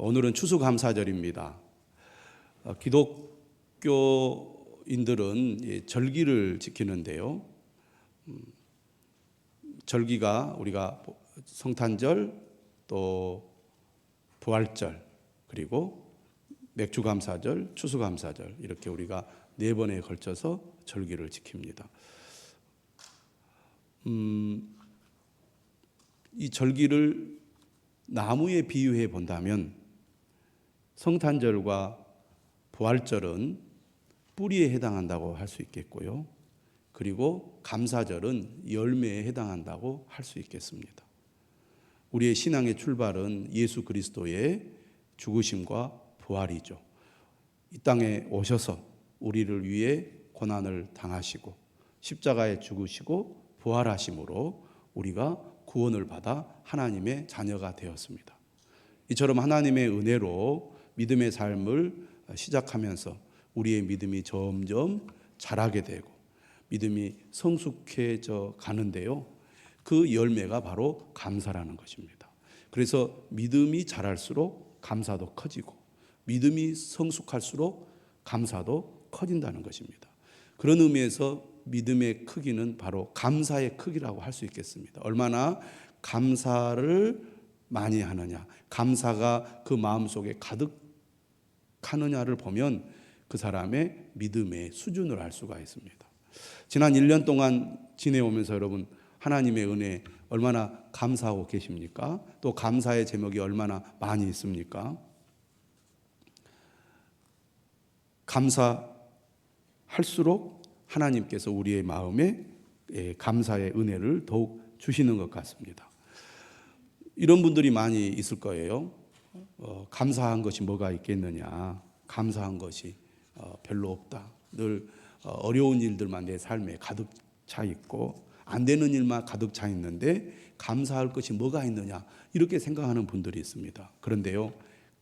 오늘은 추수감사절입니다. 기독교인들은 절기를 지키는데요. 절기가 우리가 성탄절, 또 부활절, 그리고 맥주감사절, 추수감사절, 이렇게 우리가 4번에 걸쳐서 절기를 지킵니다. 이 절기를 나무에 비유해 본다면 성탄절과 부활절은 뿌리에 해당한다고 할 수 있겠고요. 그리고 감사절은 열매에 해당한다고 할 수 있겠습니다. 우리의 신앙의 출발은 예수 그리스도의 죽으심과 부활이죠. 이 땅에 오셔서 우리를 위해 고난을 당하시고 십자가에 죽으시고 부활하심으로 우리가 구원을 받아 하나님의 자녀가 되었습니다. 이처럼 하나님의 은혜로 믿음의 삶을 시작하면서 우리의 믿음이 점점 자라게 되고 믿음이 성숙해져 가는데요. 그 열매가 바로 감사라는 것입니다. 그래서 믿음이 자랄수록 감사도 커지고 믿음이 성숙할수록 감사도 커진다는 것입니다. 그런 의미에서 믿음의 크기는 바로 감사의 크기라고 할 수 있겠습니다. 얼마나 감사를 많이 하느냐, 감사가 그 마음속에 가득하느냐를 보면 그 사람의 믿음의 수준을 알 수가 있습니다. 지난 1년 동안 지내오면서 여러분 하나님의 은혜 얼마나 감사하고 계십니까? 또 감사의 제목이 얼마나 많이 있습니까? 감사할수록 하나님께서 우리의 마음에 감사의 은혜를 더욱 주시는 것 같습니다. 이런 분들이 많이 있을 거예요. 감사한 것이 뭐가 있겠느냐, 감사한 것이 별로 없다. 늘 어려운 일들만 내 삶에 가득 차 있고 안 되는 일만 가득 차 있는데 감사할 것이 뭐가 있느냐, 이렇게 생각하는 분들이 있습니다. 그런데요,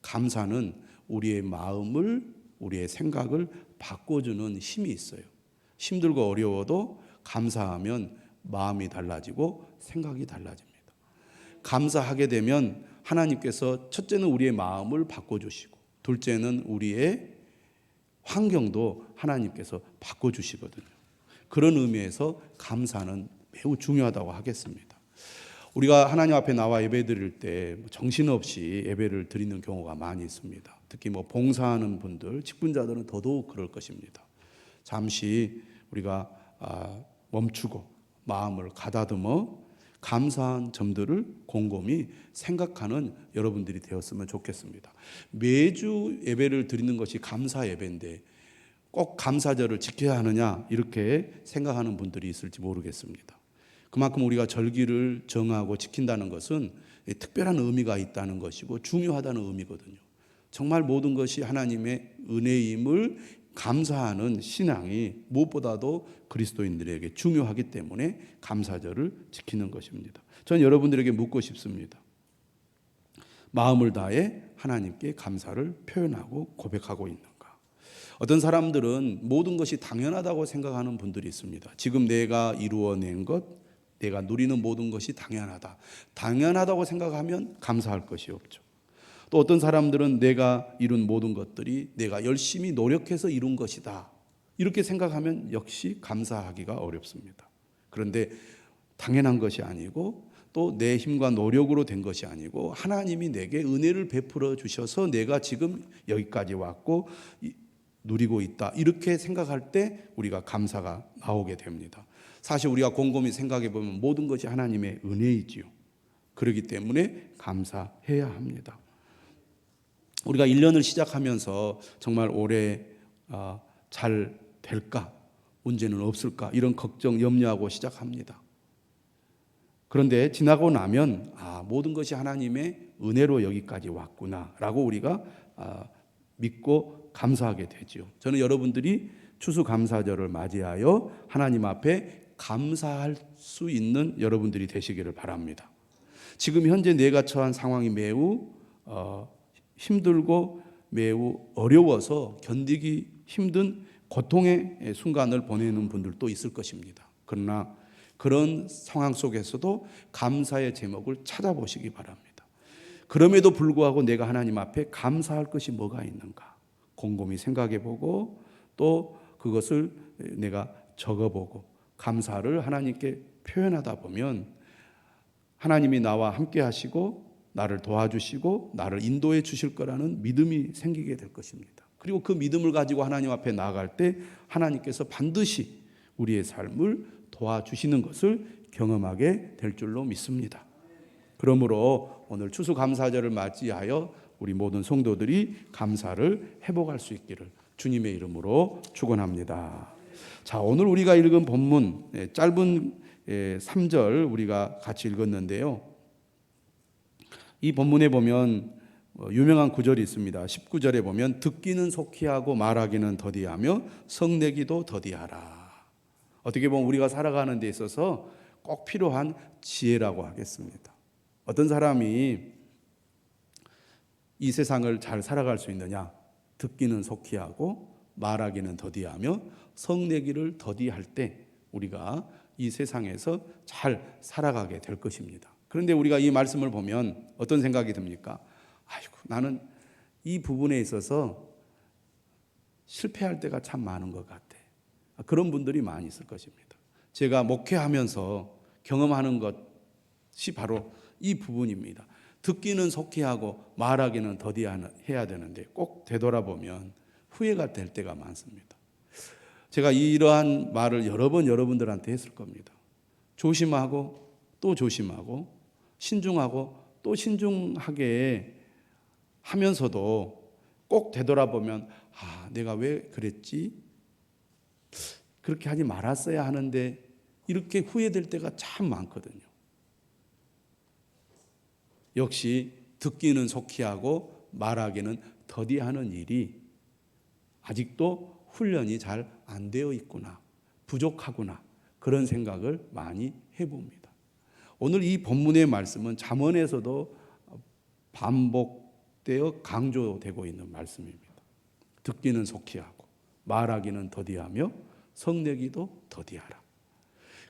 감사는 우리의 마음을, 우리의 생각을 바꿔주는 힘이 있어요. 힘들고 어려워도 감사하면 마음이 달라지고 생각이 달라집니다. 감사하게 되면 하나님께서 첫째는 우리의 마음을 바꿔주시고 둘째는 우리의 환경도 하나님께서 바꿔주시거든요. 그런 의미에서 감사는 매우 중요하다고 하겠습니다. 우리가 하나님 앞에 나와 예배 드릴 때 정신없이 예배를 드리는 경우가 많이 있습니다. 특히 봉사하는 분들, 직분자들은 더더욱 그럴 것입니다. 잠시 우리가 멈추고 마음을 가다듬어 감사한 점들을 곰곰이 생각하는 여러분들이 되었으면 좋겠습니다. 매주 예배를 드리는 것이 감사 예배인데 꼭 감사절을 지켜야 하느냐, 이렇게 생각하는 분들이 있을지 모르겠습니다. 그만큼 우리가 절기를 정하고 지킨다는 것은 특별한 의미가 있다는 것이고 중요하다는 의미거든요. 정말 모든 것이 하나님의 은혜임을 감사하는 신앙이 무엇보다도 그리스도인들에게 중요하기 때문에 감사절을 지키는 것입니다. 저는 여러분들에게 묻고 싶습니다. 마음을 다해 하나님께 감사를 표현하고 고백하고 있는가? 어떤 사람들은 모든 것이 당연하다고 생각하는 분들이 있습니다. 지금 내가 이루어낸 것, 내가 누리는 모든 것이 당연하다. 당연하다고 생각하면 감사할 것이 없죠. 또 어떤 사람들은 내가 이룬 모든 것들이 내가 열심히 노력해서 이룬 것이다, 이렇게 생각하면 역시 감사하기가 어렵습니다. 그런데 당연한 것이 아니고 또 내 힘과 노력으로 된 것이 아니고 하나님이 내게 은혜를 베풀어 주셔서 내가 지금 여기까지 왔고 누리고 있다, 이렇게 생각할 때 우리가 감사가 나오게 됩니다. 사실 우리가 곰곰이 생각해 보면 모든 것이 하나님의 은혜이지요. 그렇기 때문에 감사해야 합니다. 우리가 1년을 시작하면서 정말 올해 잘 될까, 문제는 없을까, 이런 걱정, 염려하고 시작합니다. 그런데 지나고 나면 모든 것이 하나님의 은혜로 여기까지 왔구나 라고 우리가 믿고 감사하게 되죠. 저는 여러분들이 추수감사절을 맞이하여 하나님 앞에 감사할 수 있는 여러분들이 되시기를 바랍니다. 지금 현재 내가 처한 상황이 매우 힘들고 매우 어려워서 견디기 힘든 고통의 순간을 보내는 분들도 있을 것입니다. 그러나 그런 상황 속에서도 감사의 제목을 찾아보시기 바랍니다. 그럼에도 불구하고 내가 하나님 앞에 감사할 것이 뭐가 있는가 곰곰이 생각해 보고 또 그것을 내가 적어보고 감사를 하나님께 표현하다 보면 하나님이 나와 함께 하시고 나를 도와주시고 나를 인도해 주실 거라는 믿음이 생기게 될 것입니다. 그리고 그 믿음을 가지고 하나님 앞에 나아갈 때 하나님께서 반드시 우리의 삶을 도와주시는 것을 경험하게 될 줄로 믿습니다. 그러므로 오늘 추수감사절을 맞이하여 우리 모든 성도들이 감사를 회복할 수 있기를 주님의 이름으로 축원합니다. 자, 오늘 우리가 읽은 본문 짧은 3절 우리가 같이 읽었는데요. 이 본문에 보면 유명한 구절이 있습니다. 19절에 보면 듣기는 속히 하고 말하기는 더디하며 성내기도 더디하라. 어떻게 보면 우리가 살아가는 데 있어서 꼭 필요한 지혜라고 하겠습니다. 어떤 사람이 이 세상을 잘 살아갈 수 있느냐? 듣기는 속히 하고 말하기는 더디하며 성내기를 더디할 때 우리가 이 세상에서 잘 살아가게 될 것입니다. 그런데 우리가 이 말씀을 보면 어떤 생각이 듭니까? 아이고, 나는 이 부분에 있어서 실패할 때가 참 많은 것 같아. 그런 분들이 많이 있을 것입니다. 제가 목회하면서 경험하는 것이 바로 이 부분입니다. 듣기는 속히 하고 말하기는 더디해야 되는데 꼭 되돌아보면 후회가 될 때가 많습니다. 제가 이러한 말을 여러 번 여러분들한테 했을 겁니다. 조심하고 또 조심하고 신중하고 또 신중하게 하면서도 꼭 되돌아보면 내가 왜 그랬지? 그렇게 하지 말았어야 하는데 이렇게 후회될 때가 참 많거든요. 역시 듣기는 속히 하고 말하기는 더디하는 일이 아직도 훈련이 잘 안 되어 있구나, 부족하구나, 그런 생각을 많이 해봅니다. 오늘 이 본문의 말씀은 잠언에서도 반복되어 강조되고 있는 말씀입니다. 듣기는 속히 하고 말하기는 더디하며 성내기도 더디하라.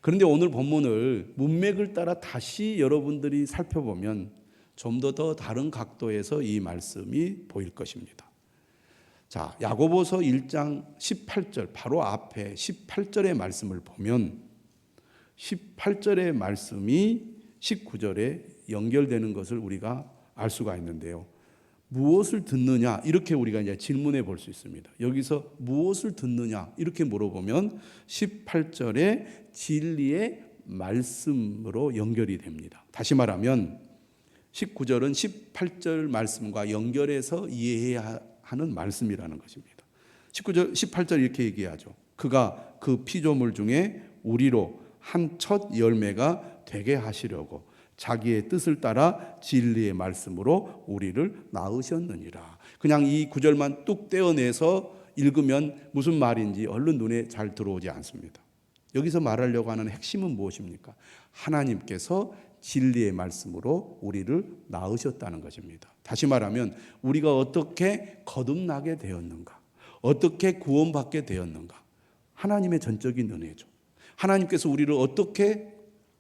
그런데 오늘 본문을 문맥을 따라 다시 여러분들이 살펴보면 좀 더 다른 각도에서 이 말씀이 보일 것입니다. 자, 야고보서 1장 18절 바로 앞에 18절의 말씀을 보면 18절의 말씀이 19절에 연결되는 것을 우리가 알 수가 있는데요. 무엇을 듣느냐 이렇게 우리가 이제 질문해 볼 수 있습니다. 여기서 무엇을 듣느냐 이렇게 물어보면 18절에 진리의 말씀으로 연결이 됩니다. 다시 말하면 19절은 18절 말씀과 연결해서 이해해야 하는 말씀이라는 것입니다. 19절, 18절 이렇게 얘기하죠. 그가 그 피조물 중에 우리로 한 첫 열매가 되게 하시려고 자기의 뜻을 따라 진리의 말씀으로 우리를 낳으셨느니라. 그냥 이 구절만 뚝 떼어내서 읽으면 무슨 말인지 얼른 눈에 잘 들어오지 않습니다. 여기서 말하려고 하는 핵심은 무엇입니까? 하나님께서 진리의 말씀으로 우리를 낳으셨다는 것입니다. 다시 말하면 우리가 어떻게 거듭나게 되었는가, 어떻게 구원받게 되었는가, 하나님의 전적인 은혜죠. 하나님께서 우리를 어떻게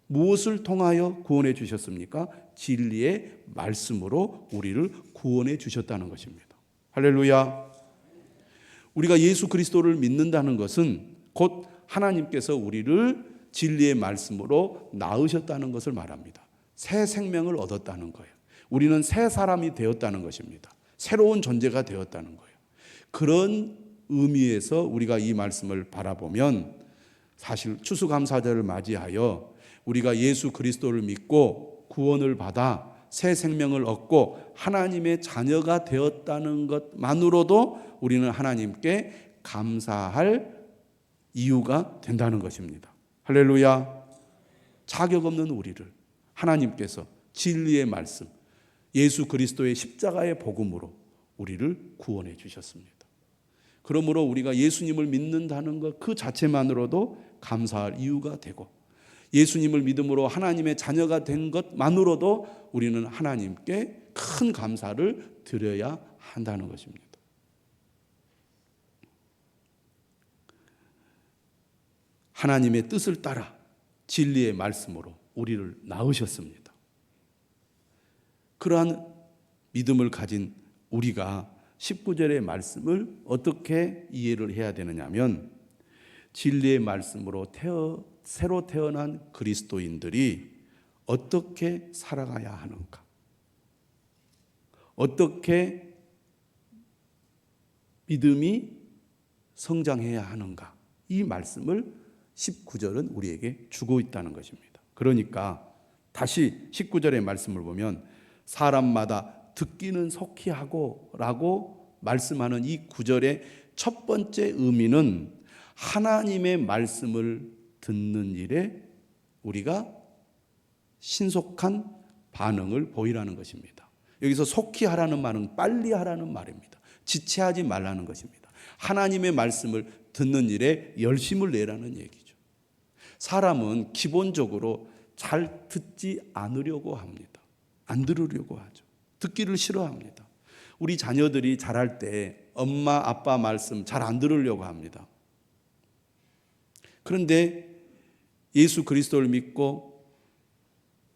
무엇을 통하여 구원해 주셨습니까? 진리의 말씀으로 우리를 구원해 주셨다는 것입니다. 할렐루야. 우리가 예수 그리스도를 믿는다는 것은 곧 하나님께서 우리를 진리의 말씀으로 낳으셨다는 것을 말합니다. 새 생명을 얻었다는 거예요. 우리는 새 사람이 되었다는 것입니다. 새로운 존재가 되었다는 거예요. 그런 의미에서 우리가 이 말씀을 바라보면 사실 추수감사절을 맞이하여 우리가 예수 그리스도를 믿고 구원을 받아 새 생명을 얻고 하나님의 자녀가 되었다는 것만으로도 우리는 하나님께 감사할 이유가 된다는 것입니다. 할렐루야. 자격 없는 우리를 하나님께서 진리의 말씀, 예수 그리스도의 십자가의 복음으로 우리를 구원해 주셨습니다. 그러므로 우리가 예수님을 믿는다는 것 그 자체만으로도 감사할 이유가 되고 예수님을 믿음으로 하나님의 자녀가 된 것만으로도 우리는 하나님께 큰 감사를 드려야 한다는 것입니다. 하나님의 뜻을 따라 진리의 말씀으로 우리를 낳으셨습니다. 그러한 믿음을 가진 우리가 19절의 말씀을 어떻게 이해를 해야 되느냐면, 진리의 말씀으로 새로 태어난 그리스도인들이 어떻게 살아가야 하는가, 어떻게 믿음이 성장해야 하는가, 이 말씀을 19절은 우리에게 주고 있다는 것입니다. 그러니까 다시 19절의 말씀을 보면 사람마다 듣기는 속히 하고 라고 말씀하는 이 구절의 첫 번째 의미는 하나님의 말씀을 듣는 일에 우리가 신속한 반응을 보이라는 것입니다. 여기서 속히 하라는 말은 빨리 하라는 말입니다. 지체하지 말라는 것입니다. 하나님의 말씀을 듣는 일에 열심을 내라는 얘기죠. 사람은 기본적으로 잘 듣지 않으려고 합니다. 안 들으려고 하죠. 듣기를 싫어합니다. 우리 자녀들이 자랄 때 엄마 아빠 말씀 잘 안 들으려고 합니다. 그런데 예수 그리스도를 믿고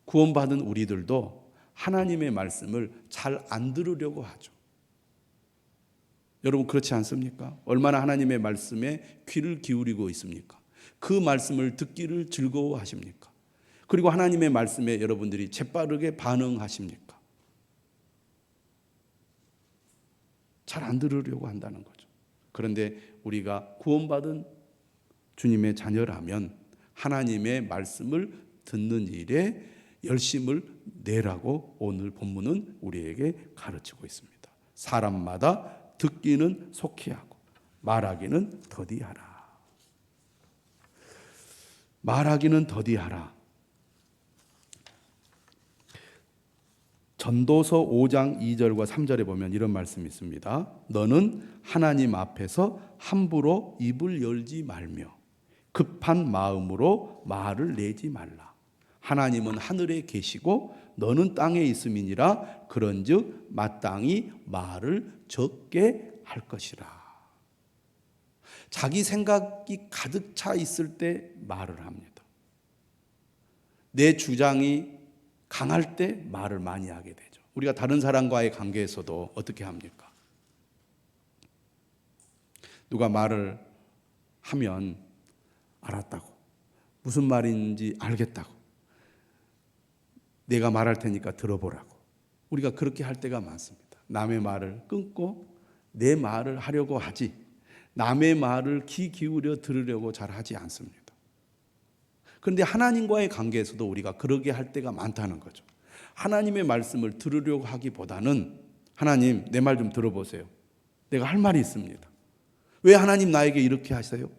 구원받은 우리들도 하나님의 말씀을 잘 안 들으려고 하죠. 여러분 그렇지 않습니까? 얼마나 하나님의 말씀에 귀를 기울이고 있습니까? 그 말씀을 듣기를 즐거워하십니까? 그리고 하나님의 말씀에 여러분들이 재빠르게 반응하십니까? 잘 안 들으려고 한다는 거죠. 그런데 우리가 구원받은 주님의 자녀라면 하나님의 말씀을 듣는 일에 열심을 내라고 오늘 본문은 우리에게 가르치고 있습니다. 사람마다 듣기는 속히 하고 말하기는 더디하라. 말하기는 더디하라. 전도서 5장 2절과 3절에 보면 이런 말씀이 있습니다. 너는 하나님 앞에서 함부로 입을 열지 말며 급한 마음으로 말을 내지 말라. 하나님은 하늘에 계시고 너는 땅에 있음이니라. 그런즉 마땅히 말을 적게 할 것이라. 자기 생각이 가득 차 있을 때 말을 합니다. 내 주장이 강할 때 말을 많이 하게 되죠. 우리가 다른 사람과의 관계에서도 어떻게 합니까? 누가 말을 하면 알았다고, 무슨 말인지 알겠다고, 내가 말할 테니까 들어보라고, 우리가 그렇게 할 때가 많습니다. 남의 말을 끊고 내 말을 하려고 하지, 남의 말을 귀 기울여 들으려고 잘 하지 않습니다. 그런데 하나님과의 관계에서도 우리가 그러게 할 때가 많다는 거죠. 하나님의 말씀을 들으려고 하기보다는 하나님 내 말 좀 들어보세요. 내가 할 말이 있습니다. 왜 하나님 나에게 이렇게 하세요?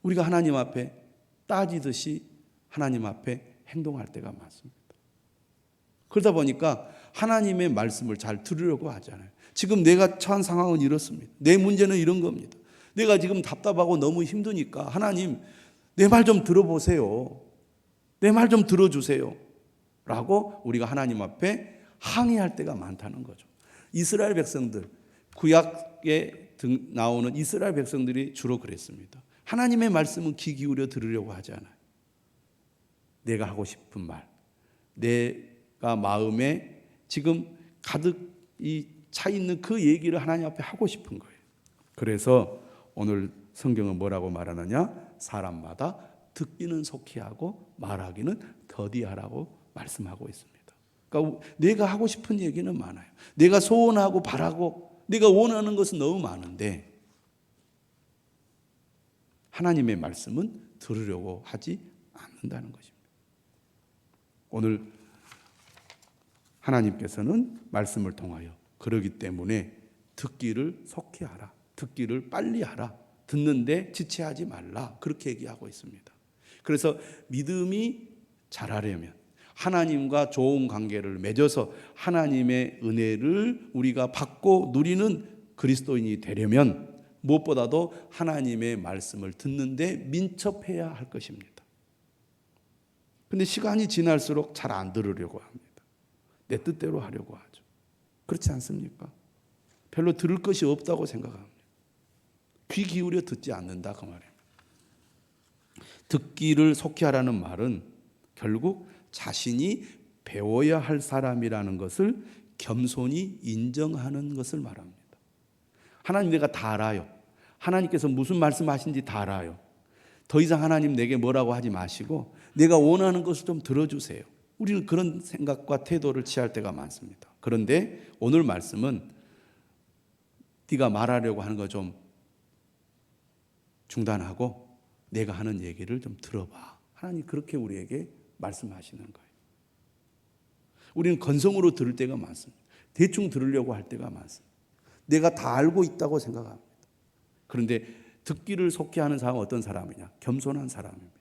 우리가 하나님 앞에 따지듯이 하나님 앞에 행동할 때가 많습니다. 그러다 보니까 하나님의 말씀을 잘 들으려고 하잖아요. 지금 내가 처한 상황은 이렇습니다. 내 문제는 이런 겁니다. 내가 지금 답답하고 너무 힘드니까 하나님 내 말 좀 들어보세요. 내 말 좀 들어주세요. 라고 우리가 하나님 앞에 항의할 때가 많다는 거죠. 이스라엘 백성들, 구약에 나오는 이스라엘 백성들이 주로 그랬습니다. 하나님의 말씀은 귀 기울여 들으려고 하지 않아요. 내가 하고 싶은 말, 내가 마음에 지금 가득 차 있는 그 얘기를 하나님 앞에 하고 싶은 거예요. 그래서 오늘 성경은 뭐라고 말하느냐? 사람마다 듣기는 속히 하고 말하기는 더디하라고 말씀하고 있습니다. 그러니까 내가 하고 싶은 얘기는 많아요. 내가 소원하고 바라고 내가 원하는 것은 너무 많은데 하나님의 말씀은 들으려고 하지 않는다는 것입니다. 오늘 하나님께서는 말씀을 통하여 그러기 때문에 듣기를 속히 하라, 듣기를 빨리 하라, 듣는데 지체하지 말라, 그렇게 얘기하고 있습니다. 그래서 믿음이 자라려면 하나님과 좋은 관계를 맺어서 하나님의 은혜를 우리가 받고 누리는 그리스도인이 되려면 무엇보다도 하나님의 말씀을 듣는데 민첩해야 할 것입니다. 그런데 시간이 지날수록 잘 안 들으려고 합니다. 내 뜻대로 하려고 하죠. 그렇지 않습니까? 별로 들을 것이 없다고 생각합니다. 귀 기울여 듣지 않는다 그 말이에요. 듣기를 속히 하라는 말은 결국 자신이 배워야 할 사람이라는 것을 겸손히 인정하는 것을 말합니다. 하나님, 내가 다 알아요. 하나님께서 무슨 말씀하신지 다 알아요. 더 이상 하나님 내게 뭐라고 하지 마시고 내가 원하는 것을 좀 들어주세요. 우리는 그런 생각과 태도를 취할 때가 많습니다. 그런데 오늘 말씀은 네가 말하려고 하는 거 좀 중단하고 내가 하는 얘기를 좀 들어봐. 하나님 그렇게 우리에게 말씀하시는 거예요. 우리는 건성으로 들을 때가 많습니다. 대충 들으려고 할 때가 많습니다. 내가 다 알고 있다고 생각합니다. 그런데 듣기를 속히 하는 사람은 어떤 사람이냐? 겸손한 사람입니다.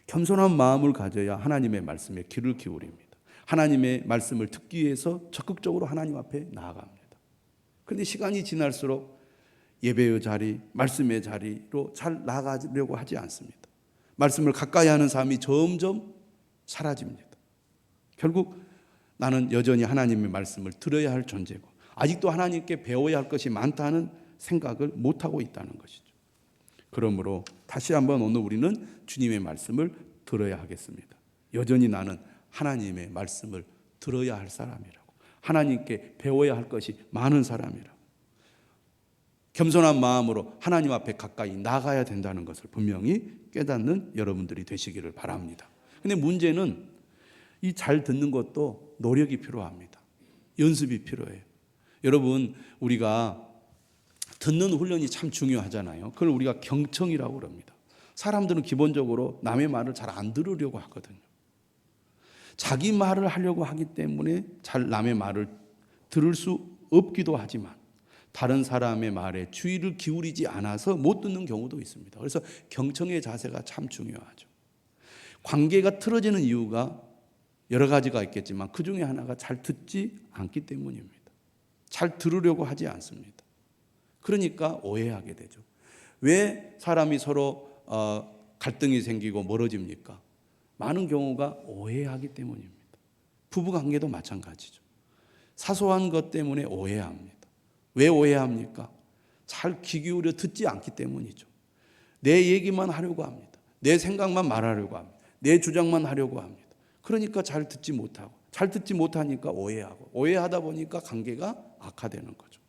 겸손한 마음을 가져야 하나님의 말씀에 귀를 기울입니다. 하나님의 말씀을 듣기 위해서 적극적으로 하나님 앞에 나아갑니다. 그런데 시간이 지날수록 예배의 자리, 말씀의 자리로 잘 나아가려고 하지 않습니다. 말씀을 가까이 하는 삶이 점점 사라집니다. 결국 나는 여전히 하나님의 말씀을 들어야 할 존재고 아직도 하나님께 배워야 할 것이 많다는 생각을 못하고 있다는 것이죠. 그러므로 다시 한번 오늘 우리는 주님의 말씀을 들어야 하겠습니다. 여전히 나는 하나님의 말씀을 들어야 할 사람이라고, 하나님께 배워야 할 것이 많은 사람이라고, 겸손한 마음으로 하나님 앞에 가까이 나가야 된다는 것을 분명히 깨닫는 여러분들이 되시기를 바랍니다. 근데 문제는 이 잘 듣는 것도 노력이 필요합니다. 연습이 필요해요. 여러분, 우리가 듣는 훈련이 참 중요하잖아요. 그걸 우리가 경청이라고 그럽니다. 사람들은 기본적으로 남의 말을 잘 안 들으려고 하거든요. 자기 말을 하려고 하기 때문에 잘 남의 말을 들을 수 없기도 하지만 다른 사람의 말에 주의를 기울이지 않아서 못 듣는 경우도 있습니다. 그래서 경청의 자세가 참 중요하죠. 관계가 틀어지는 이유가 여러 가지가 있겠지만 그 중에 하나가 잘 듣지 않기 때문입니다. 잘 들으려고 하지 않습니다. 그러니까 오해하게 되죠. 왜 사람이 서로 갈등이 생기고 멀어집니까? 많은 경우가 오해하기 때문입니다. 부부관계도 마찬가지죠. 사소한 것 때문에 오해합니다. 왜 오해합니까? 잘 귀 기울여 듣지 않기 때문이죠. 내 얘기만 하려고 합니다. 내 생각만 말하려고 합니다. 내 주장만 하려고 합니다. 그러니까 잘 듣지 못하고, 잘 듣지 못하니까 오해하고, 오해하다 보니까 관계가 악화되는 거죠.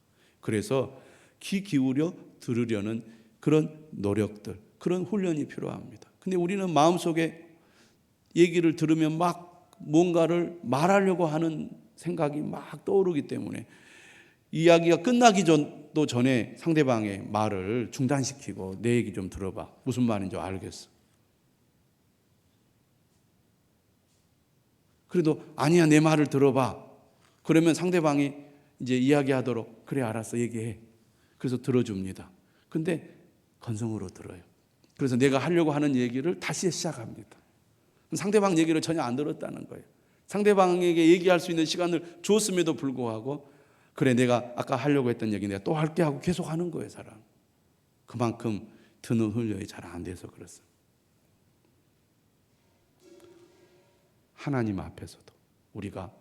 그래서 귀 기울여 들으려는 그런 노력들, 그런 훈련이 필요합니다. 근데 우리는 마음속에 얘기를 들으면 막 뭔가를 말하려고 하는 생각이 막 떠오르기 때문에 이야기가 끝나기 전도 전에 상대방의 말을 중단시키고 내 얘기 좀 들어봐. 무슨 말인지 알겠어. 그래도 아니야, 내 말을 들어봐. 그러면 상대방이 이제 이야기하도록 그래, 알았어, 얘기해. 그래서 들어줍니다. 근데 건성으로 들어요. 그래서 내가 하려고 하는 얘기를 다시 시작합니다. 상대방 얘기를 전혀 안 들었다는 거예요. 상대방에게 얘기할 수 있는 시간을 줬음에도 불구하고 그래, 내가 아까 하려고 했던 얘기 내가 또 할게 하고 계속 하는 거예요, 사람. 그만큼 듣는 훈련이 잘 안 돼서 그렇습니다. 하나님 앞에서도 우리가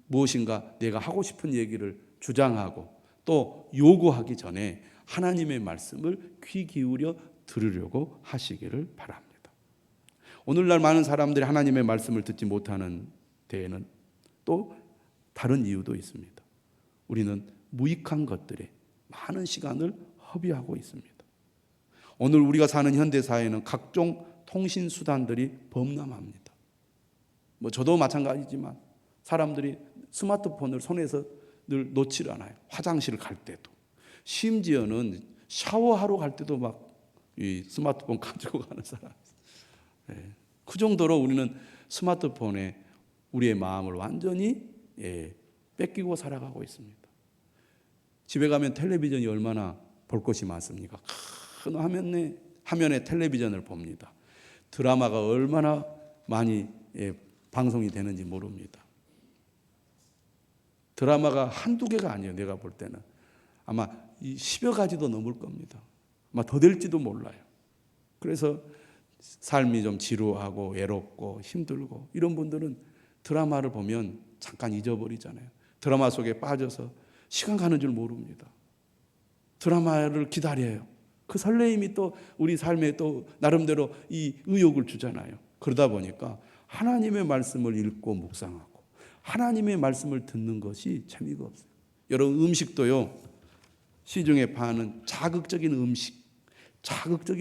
무엇인가 내가 하고 싶은 얘기를 주장하고 또 요구하기 전에 하나님의 말씀을 귀 기울여 들으려고 하시기를 바랍니다. 오늘날 많은 사람들이 하나님의 말씀을 듣지 못하는 데에는 또 다른 이유도 있습니다. 우리는 무익한 것들에 많은 시간을 허비하고 있습니다. 오늘 우리가 사는 현대사회는 각종 통신수단들이 범람합니다. 저도 마찬가지지만 사람들이 스마트폰을 손에서 늘 놓질 않아요. 화장실 갈 때도. 심지어는 샤워하러 갈 때도 막 이 스마트폰 가지고 가는 사람. 그 정도로 우리는 스마트폰에 우리의 마음을 완전히 뺏기고 살아가고 있습니다. 집에 가면 텔레비전이 얼마나 볼 것이 많습니까? 큰 화면에 텔레비전을 봅니다. 드라마가 얼마나 많이 방송이 되는지 모릅니다. 드라마가 한두 개가 아니에요. 내가 볼 때는 아마 10여 가지도 넘을 겁니다. 아마 더 될지도 몰라요. 그래서 삶이 좀 지루하고 외롭고 힘들고 이런 분들은 드라마를 보면 잠깐 잊어버리잖아요. 드라마 속에 빠져서 시간 가는 줄 모릅니다. 드라마를 기다려요. 그 설레임이 또 우리 삶에 또 나름대로 이 의욕을 주잖아요. 그러다 보니까 하나님의 말씀을 읽고 묵상하고 하나님의 말씀을 듣는 것이 재미가 없어요. 여러분, 음식도요, 시중에 파는 자극적인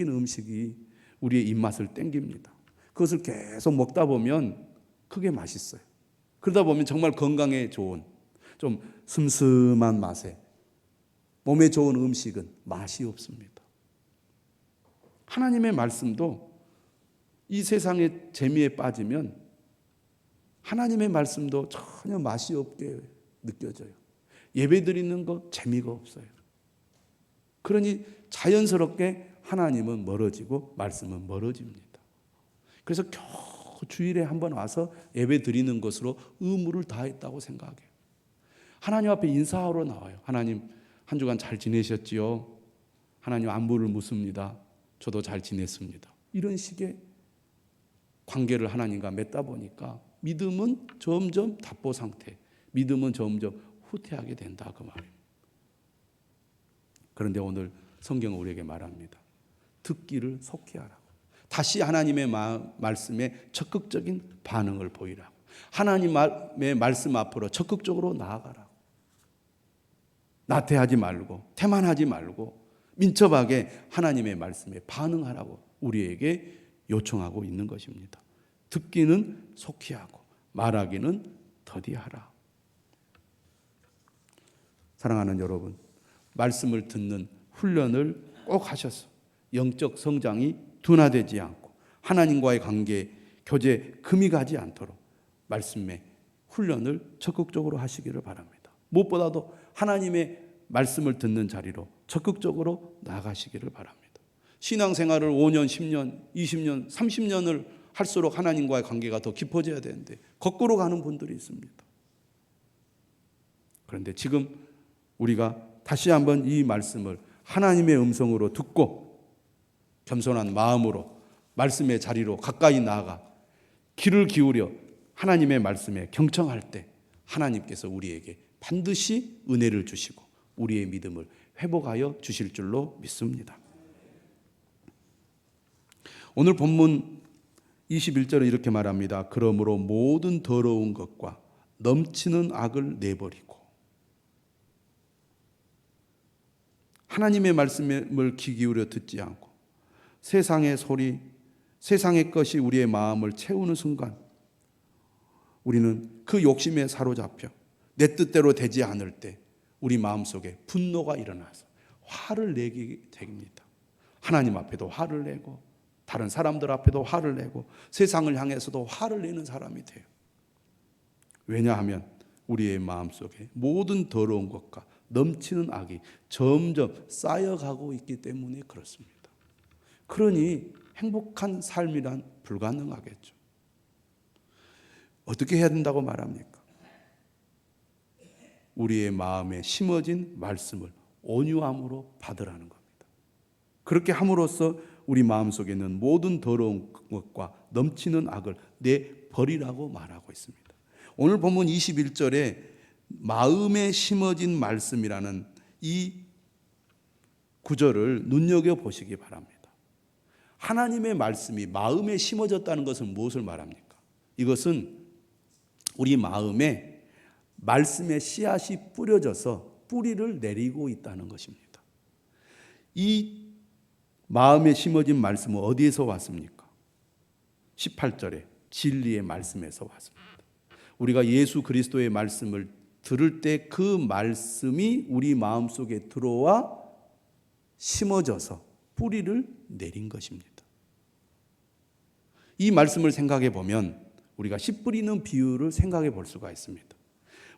음식이 우리의 입맛을 땡깁니다. 그것을 계속 먹다 보면 그게 맛있어요. 그러다 보면 정말 건강에 좋은 좀 슴슴한 맛에 몸에 좋은 음식은 맛이 없습니다. 하나님의 말씀도 이 세상의 재미에 빠지면 하나님의 말씀도 전혀 맛이 없게 느껴져요. 예배 드리는 거 재미가 없어요. 그러니 자연스럽게 하나님은 멀어지고 말씀은 멀어집니다. 그래서 겨우 주일에 한번 와서 예배 드리는 것으로 의무를 다했다고 생각해요. 하나님 앞에 인사하러 나와요. 하나님, 한 주간 잘 지내셨지요? 하나님 안부를 묻습니다. 저도 잘 지냈습니다. 이런 식의 관계를 하나님과 맺다 보니까 믿음은 점점 답보 상태, 믿음은 점점 후퇴하게 된다, 그 말이에요. 그런데 오늘 성경은 우리에게 말합니다. 듣기를 속히 하라고. 다시 하나님의 말씀에 적극적인 반응을 보이라고. 하나님의 말씀 앞으로 적극적으로 나아가라고. 나태하지 말고 태만하지 말고 민첩하게 하나님의 말씀에 반응하라고 우리에게 요청하고 있는 것입니다. 듣기는 속히 하고 말하기는 더디하라. 사랑하는 여러분, 말씀을 듣는 훈련을 꼭 하셔서 영적 성장이 둔화되지 않고 하나님과의 관계, 교제 금이 가지 않도록 말씀의 훈련을 적극적으로 하시기를 바랍니다. 무엇보다도 하나님의 말씀을 듣는 자리로 적극적으로 나아가시기를 바랍니다. 신앙생활을 5년, 10년, 20년, 30년을 할수록 하나님과의 관계가 더 깊어져야 되는데 거꾸로 가는 분들이 있습니다. 그런데 지금 우리가 다시 한번 이 말씀을 하나님의 음성으로 듣고 겸손한 마음으로 말씀의 자리로 가까이 나아가 귀를 기울여 하나님의 말씀에 경청할 때 하나님께서 우리에게 반드시 은혜를 주시고 우리의 믿음을 회복하여 주실 줄로 믿습니다. 오늘 본문 21절에 이렇게 말합니다. 그러므로 모든 더러운 것과 넘치는 악을 내버리고 하나님의 말씀을 귀 기울여 듣지 않고 세상의 소리, 세상의 것이 우리의 마음을 채우는 순간 우리는 그 욕심에 사로잡혀 내 뜻대로 되지 않을 때 우리 마음속에 분노가 일어나서 화를 내게 됩니다. 하나님 앞에도 화를 내고 다른 사람들 앞에도 화를 내고 세상을 향해서도 화를 내는 사람이 돼요. 왜냐하면 우리의 마음속에 모든 더러운 것과 넘치는 악이 점점 쌓여가고 있기 때문에 그렇습니다. 그러니 행복한 삶이란 불가능하겠죠. 어떻게 해야 된다고 말합니까? 우리의 마음에 심어진 말씀을 온유함으로 받으라는 겁니다. 그렇게 함으로써 우리 마음속에 있는 모든 더러운 것과 넘치는 악을 내버리라고 말하고 있습니다. 오늘 본문 21절에 마음에 심어진 말씀이라는 이 구절을 눈여겨보시기 바랍니다. 하나님의 말씀이 마음에 심어졌다는 것은 무엇을 말합니까? 이것은 우리 마음에 말씀의 씨앗이 뿌려져서 뿌리를 내리고 있다는 것입니다. 이 마음에 심어진 말씀은 어디에서 왔습니까? 18절에 진리의 말씀에서 왔습니다. 우리가 예수 그리스도의 말씀을 들을 때 그 말씀이 우리 마음속에 들어와 심어져서 뿌리를 내린 것입니다. 이 말씀을 생각해 보면 우리가 씨 뿌리는 비유를 생각해 볼 수가 있습니다.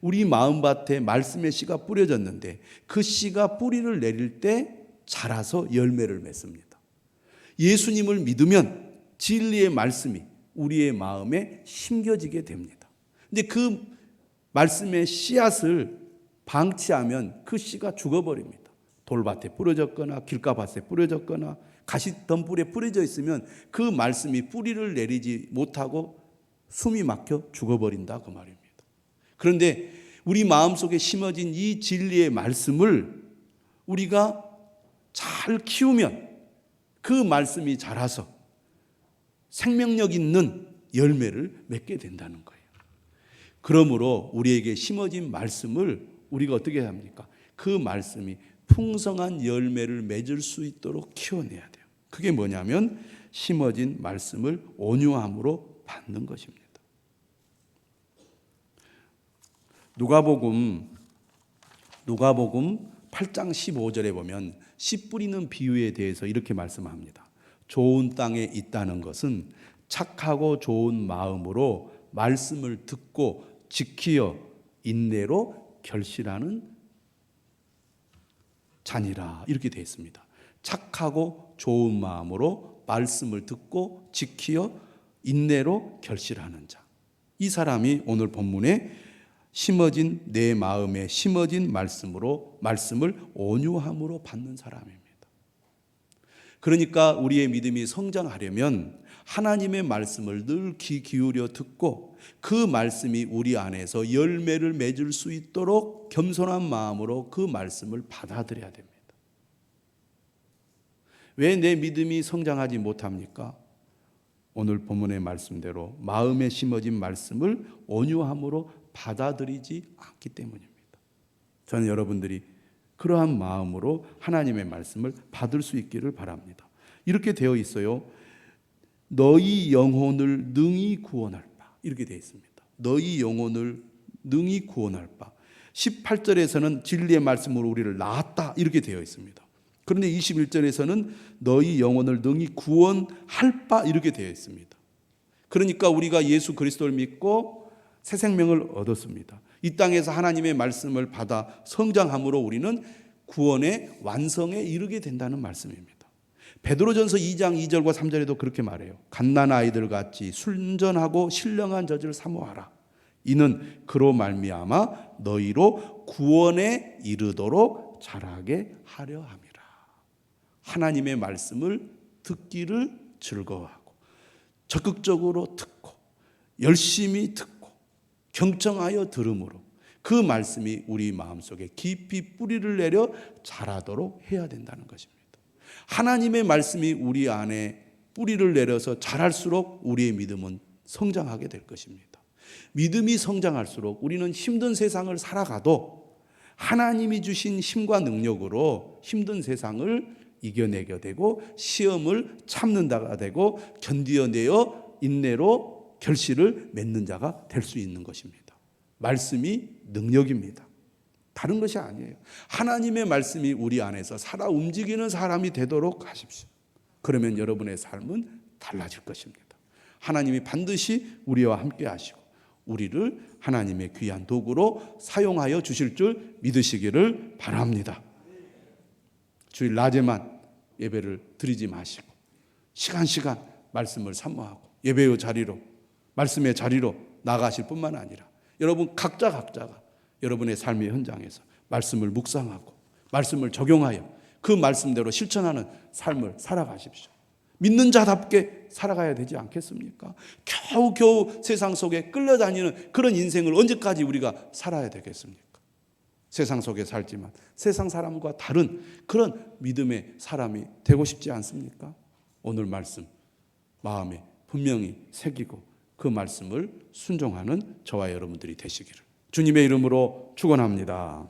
우리 마음밭에 말씀의 씨가 뿌려졌는데 그 씨가 뿌리를 내릴 때 자라서 열매를 맺습니다. 예수님을 믿으면 진리의 말씀이 우리의 마음에 심겨지게 됩니다. 근데 그 말씀의 씨앗을 방치하면 그 씨가 죽어버립니다. 돌밭에 뿌려졌거나 길가밭에 뿌려졌거나 가시덤불에 뿌려져 있으면 그 말씀이 뿌리를 내리지 못하고 숨이 막혀 죽어버린다, 그 말입니다. 그런데 우리 마음속에 심어진 이 진리의 말씀을 우리가 잘 키우면 그 말씀이 자라서 생명력 있는 열매를 맺게 된다는 거예요. 그러므로 우리에게 심어진 말씀을 우리가 어떻게 해야 합니까? 그 말씀이 풍성한 열매를 맺을 수 있도록 키워내야 돼요. 그게 뭐냐면 심어진 말씀을 온유함으로 받는 것입니다. 누가복음 8장 15절에 보면 씨 뿌리는 비유에 대해서 이렇게 말씀합니다. 좋은 땅에 있다는 것은 착하고 좋은 마음으로 말씀을 듣고 지키어 인내로 결실하는 자니라, 이렇게 되어 있습니다. 착하고 좋은 마음으로 말씀을 듣고 지키어 인내로 결실하는 자. 이 사람이 오늘 본문에 심어진 내 마음에 심어진 말씀을 온유함으로 받는 사람입니다. 그러니까 우리의 믿음이 성장하려면 하나님의 말씀을 늘 귀 기울여 듣고 그 말씀이 우리 안에서 열매를 맺을 수 있도록 겸손한 마음으로 그 말씀을 받아들여야 됩니다. 왜 내 믿음이 성장하지 못합니까? 오늘 본문의 말씀대로 마음에 심어진 말씀을 온유함으로 받아들이지 않기 때문입니다. 저는 여러분들이 그러한 마음으로 하나님의 말씀을 받을 수 있기를 바랍니다. 이렇게 되어 있어요. 너희 영혼을 능히 구원할 바, 이렇게 되어 있습니다. 너희 영혼을 능히 구원할 바. 18절에서는 진리의 말씀으로 우리를 낳았다, 이렇게 되어 있습니다. 그런데 21절에서는 너희 영혼을 능히 구원할 바, 이렇게 되어 있습니다. 그러니까 우리가 예수 그리스도를 믿고 새 생명을 얻었습니다. 이 땅에서 하나님의 말씀을 받아 성장함으로 우리는 구원의 완성에 이르게 된다는 말씀입니다. 베드로전서 2장 2절과 3절에도 그렇게 말해요. 갓난 아이들 같이 순전하고 신령한 젖을 사모하라. 이는 그로 말미암아 너희로 구원에 이르도록 자라게 하려 함이라. 하나님의 말씀을 듣기를 즐거워하고 적극적으로 듣고 열심히 듣고 경청하여 들음으로 그 말씀이 우리 마음속에 깊이 뿌리를 내려 자라도록 해야 된다는 것입니다. 하나님의 말씀이 우리 안에 뿌리를 내려서 자랄수록 우리의 믿음은 성장하게 될 것입니다. 믿음이 성장할수록 우리는 힘든 세상을 살아가도 하나님이 주신 힘과 능력으로 힘든 세상을 이겨내게 되고 시험을 참는 자가 되고 견디어내어 인내로 결실을 맺는 자가 될 수 있는 것입니다. 말씀이 능력입니다. 다른 것이 아니에요. 하나님의 말씀이 우리 안에서 살아 움직이는 사람이 되도록 하십시오. 그러면 여러분의 삶은 달라질 것입니다. 하나님이 반드시 우리와 함께 하시고 우리를 하나님의 귀한 도구로 사용하여 주실 줄 믿으시기를 바랍니다. 주일 낮에만 예배를 드리지 마시고 시간 말씀을 사모하고 예배의 자리로 말씀의 자리로 나가실 뿐만 아니라 여러분 각자가 여러분의 삶의 현장에서 말씀을 묵상하고 말씀을 적용하여 그 말씀대로 실천하는 삶을 살아가십시오. 믿는 자답게 살아가야 되지 않겠습니까? 겨우 세상 속에 끌려다니는 그런 인생을 언제까지 우리가 살아야 되겠습니까? 세상 속에 살지만 세상 사람과 다른 그런 믿음의 사람이 되고 싶지 않습니까? 오늘 말씀 마음에 분명히 새기고 그 말씀을 순종하는 저와 여러분들이 되시기를 주님의 이름으로 축원합니다.